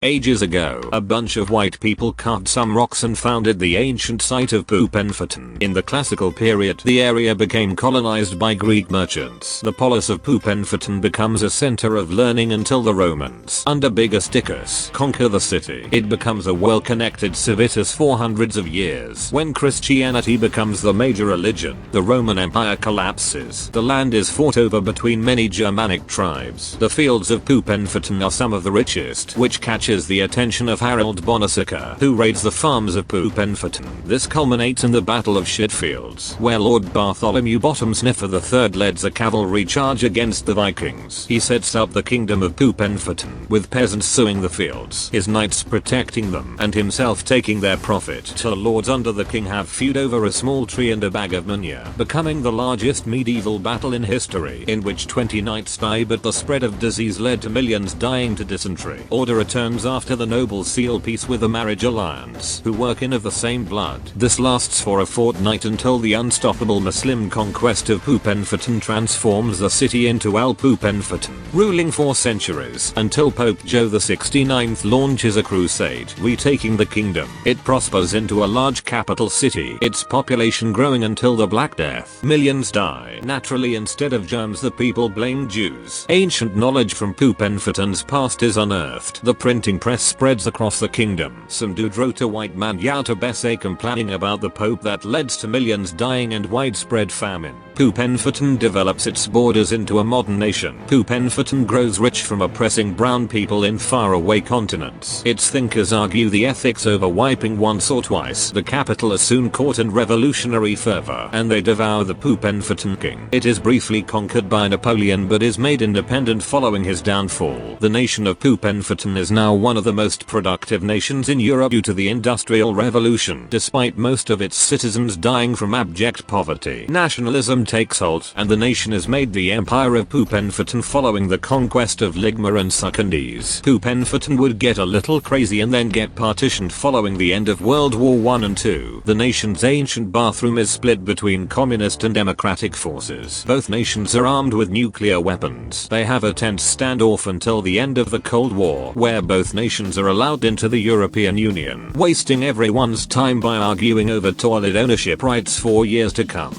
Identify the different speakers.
Speaker 1: Ages ago, a bunch of white people carved some rocks and founded the ancient site of Pupenfeton. In the classical period, the area became colonized by Greek merchants. The polis of Pupenfeton becomes a center of learning until the Romans, under Bigasticus, conquer the city. It becomes a well-connected civitas for hundreds of years. When Christianity becomes the major religion, the Roman Empire collapses. The land is fought over between many Germanic tribes. The fields of Pupenfeton are some of the richest, which catches the attention of Harold Bonasica, who raids the farms of Pupenfeton. This culminates in the Battle of Shitfields, where Lord Bartholomew Bottom Sniffer III leads a cavalry charge against the Vikings. He sets up the kingdom of Pupenfeton, with peasants sowing the fields, his knights protecting them, and himself taking their profit, till lords under the king have feud over a small tree and a bag of manure, becoming the largest medieval battle in history, in which 20 knights die, but the spread of disease led to millions dying to dysentery. Order returns after the nobles seal peace with the marriage alliance, who were kin of the same blood. This lasts for a fortnight until the unstoppable Muslim conquest of Pupenfeton transforms the city into Al-Pupenfeton, ruling for centuries, until Pope Joe XXIX launches a crusade, retaking the kingdom. It prospers into a large capital city, its population growing until the Black Death. Millions die. Naturally, instead of germs the people blame Jews. Ancient knowledge from Pupenfeton's past is unearthed. The printing press spreads across the kingdom. Some dude wrote a white man Yauta Besse complaining about the Pope that led to millions dying and widespread famine. Pupenfeton develops its borders into a modern nation. Pupenfeton grows rich from oppressing brown people in faraway continents. Its thinkers argue the ethics over wiping once or twice. The capital is soon caught in revolutionary fervor, and they devour the Pupenfeton king. It is briefly conquered by Napoleon but is made independent following his downfall. The nation of Pupenfeton is now one of the most productive nations in Europe due to the Industrial Revolution, despite most of its citizens dying from abject poverty. Nationalism takes hold, and the nation is made the Empire of Pupenfeton following the conquest of Ligma and Suchandes. Pupenfeton would get a little crazy and then get partitioned following the end of World War I and II. The nation's ancient bathroom is split between communist and democratic forces. Both nations are armed with nuclear weapons. They have a tense standoff until the end of the Cold War, where both nations are allowed into the European Union, wasting everyone's time by arguing over toilet ownership rights for years to come.